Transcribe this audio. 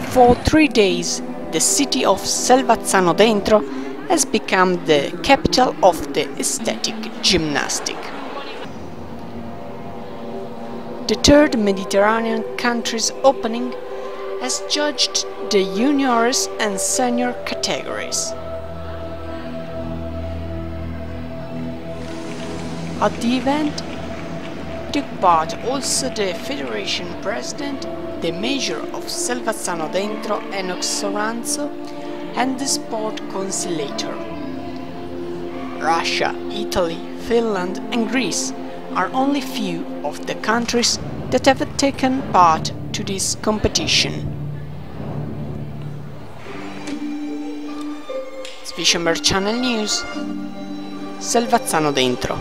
For 3 days, the city of Selvazzano Dentro has become the capital of the aesthetic gymnastic. The third Mediterranean country's opening has judged the juniors and senior categories. At the event took part also the Federation President, the Mayor of Selvazzano Dentro, Enoch Soranzo, and the Sport Consigliere. Russia, Italy, Finland and Greece are only few of the countries that have taken part to this competition. Swishamber Channel News, Selvazzano Dentro.